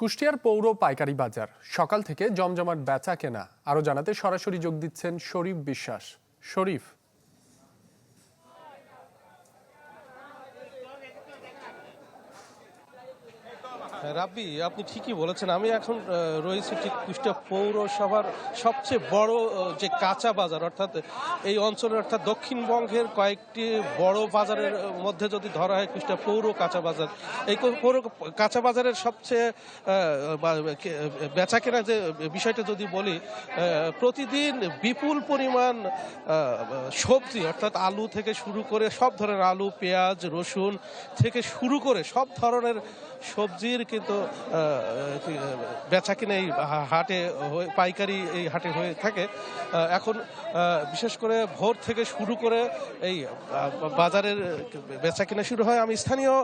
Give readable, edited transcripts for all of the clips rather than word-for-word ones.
কুষ্টিয়ার পৌর পাইকারি বাজার সকাল থেকে জমজমাট বেচা কেনা আরো জানাতে সরাসরি যোগ দিচ্ছেন শরীফ বিশ্বাস। শরীফ, রাব্বি, আপনি ঠিকই বলেছেন। আমি এখন রয়েছি ঠিক কুষ্টিয়া পৌরসভার সবচেয়ে বড় যে কাঁচা বাজার, অর্থাৎ এই অঞ্চলের অর্থাৎ দক্ষিণবঙ্গের কয়েকটি বড় বাজারের মধ্যে যদি ধরা হয় কুষ্টিয়া পৌর কাঁচা বাজার, এই পৌর কাঁচা বাজারের সবচেয়ে বেচা কেনা যে বিষয়টা যদি বলি, প্রতিদিন বিপুল পরিমাণ সবজি অর্থাৎ আলু থেকে শুরু করে সব ধরনের আলু, পেঁয়াজ, রসুন থেকে শুরু করে সব ধরনের সবজির কিন্তু বেচা কিনা এই হাটে পাইকারি এই হাটে হয়ে থাকে। এখন বিশেষ করে ভোর থেকে শুরু করে এই বাজারের বেচা কিনা শুরু হয়। আমি স্থানীয়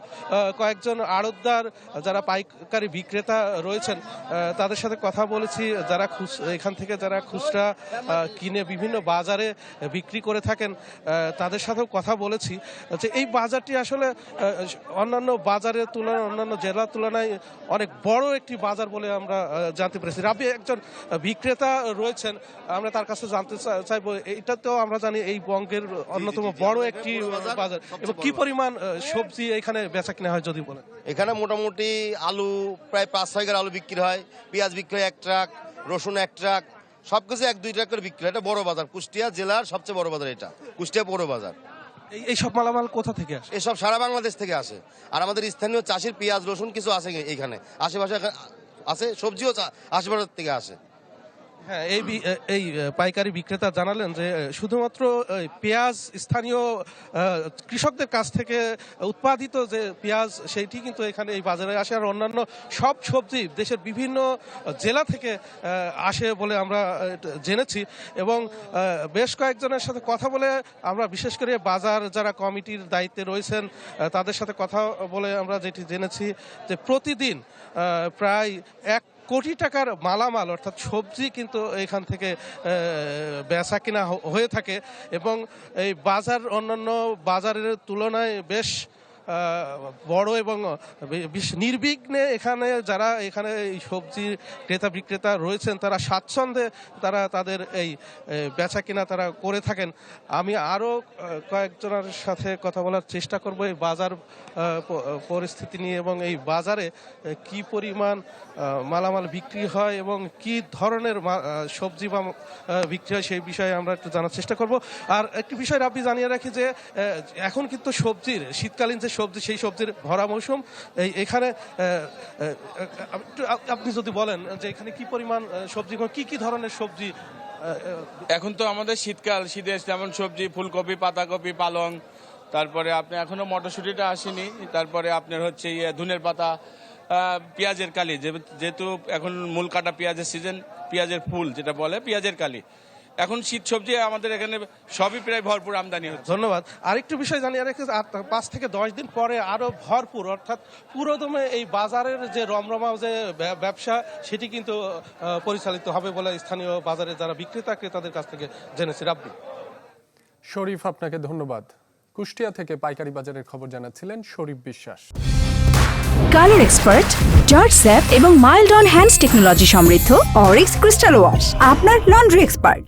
কয়েকজন আড়তদার যারা পাইকারি বিক্রেতা রয়েছেন তাদের সাথে কথা বলেছি, যারা এখান থেকে যারা খুচরা কিনে বিভিন্ন বাজারে বিক্রি করে থাকেন তাদের সাথেও কথা বলেছি যে এই বাজারটি আসলে অন্যান্য বাজারের তুলনায় অন্যান্য জেলার তুলনায় অনেক বড় একটি বাজার বলে আমরা জানতে পেরেছি। রাবি একজন বিক্রেতা রয়েছেন, আমরা তার কাছে জানতে চাইবো, এটা তো আমরা জানি এই বঙ্গের অন্যতম বড় একটি বাজার, এবং কি পরিমাণ সবজি এখানে বেচা কিনা হয় যদি বলেন। এখানে মোটামুটি আলু প্রায় 5-6 আলু বিক্রি হয়, পেঁয়াজ বিক্রি হয় 1 ট্রাক, রসুন 1 ট্রাক, সবকিছু 1-2 ট্রাক করে বিক্রি হয়। এটা বড় বাজার, কুষ্টিয়া জেলার সবচেয়ে বড় বাজার এটা, কুষ্টিয়া পৌর বাজার। এইসব মালামাল কোথা থেকে আসে? এসব সারা বাংলাদেশ থেকে আসে। আর আমাদের স্থানীয় চাষির পেঁয়াজ রসুন কিছু আছে এইখানে, আশেপাশে আছে, সবজিও আশেপাশের থেকে আসে। হ্যাঁ, এই পাইকারি বিক্রেতা জানালেন যে শুধুমাত্র পেঁয়াজ স্থানীয় কৃষকদের কাছ থেকে উৎপাদিত যে পেঁয়াজ সেইটি কিন্তু এখানে এই বাজারে আসে, আর অন্যান্য সব সবজি দেশের বিভিন্ন জেলা থেকে আসে বলে আমরা জেনেছি। এবং বেশ কয়েকজনের সাথে কথা বলে আমরা, বিশেষ করে বাজার যারা কমিটির দায়িত্বে রয়েছেন তাদের সাথে কথা বলে আমরা যেটি জেনেছি যে প্রতিদিন প্রায় 1 কোটি টাকার মালামাল অর্থাৎ সবজি কিন্তু এখান থেকে বেচা কিনা হয়ে থাকে। এবং এই বাজার অন্যান্য বাজারের তুলনায় বেশ বড় এবং নির্বিঘ্নে এখানে যারা এখানে এই সবজি ক্রেতা বিক্রেতা রয়েছেন তারা স্বাচ্ছন্দ্যে তারা তাদের এই বেচা কিনা তারা করে থাকেন। আমি আরও কয়েকজনের সাথে কথা বলার চেষ্টা করব এই বাজার পরিস্থিতি নিয়ে, এবং এই বাজারে কি পরিমাণ মালামাল বিক্রি হয় এবং কি ধরনের সবজি বা বিক্রি হয় সেই বিষয়ে আমরা একটু জানার চেষ্টা করব। আর একটি বিষয় আপনি জানিয়ে রাখি যে এখন কিন্তু সবজির শীতকালীন যে সবজি সেই সবজির ভরা মৌসুম। এখানে আপনি যদি বলেন যে এখানে কি পরিমাণ সবজি, কি ধরনের সবজি? এখন তো আমাদের শীতকাল, শীতের যেমন সবজি ফুলকপি, পাতাকপি, পালং, তারপরে আপনি এখনো মটরশুঁটিটা আসেনি, তারপরে আপনার হচ্ছে ধনের পাতা, পেঁয়াজের কালি, যেহেতু এখন মূল কাটা পেঁয়াজের সিজন, পেঁয়াজের ফুল যেটা বলে পেঁয়াজের কালি, এখন শীত সবজি আমাদের এখানে সবই প্রায় ভরপুর আমদানি হচ্ছে। ধন্যবাদ। আরেকটু বিষয় জানিয়ে রেখেছে, 5 থেকে 10 দিন পরে আরো ভরপুর অর্থাৎ পুরোদমে এই বাজারের যে রমরমা যে ব্যবসা সেটি কিন্তু পরিচালিত হবে বলে স্থানীয় বাজারে যারা বিক্রেতা ক্রেতাদের কাছ থেকে জেনেছি। রাব্বি, শরীফ, আপনাকে ধন্যবাদ। কুষ্টিয়া থেকে পাইকারি বাজারের খবর জানাচ্ছিলেন শরীফ বিশ্বাস। কালার এক্সপার্ট, জর্জ স্যাপ এবং মাইল্ড অন হ্যান্ডস টেকনোলজি সমৃদ্ধ অরিক্স ক্রিস্টাল ওয়াশ আপনার লন্ড্রি এক্সপার্ট।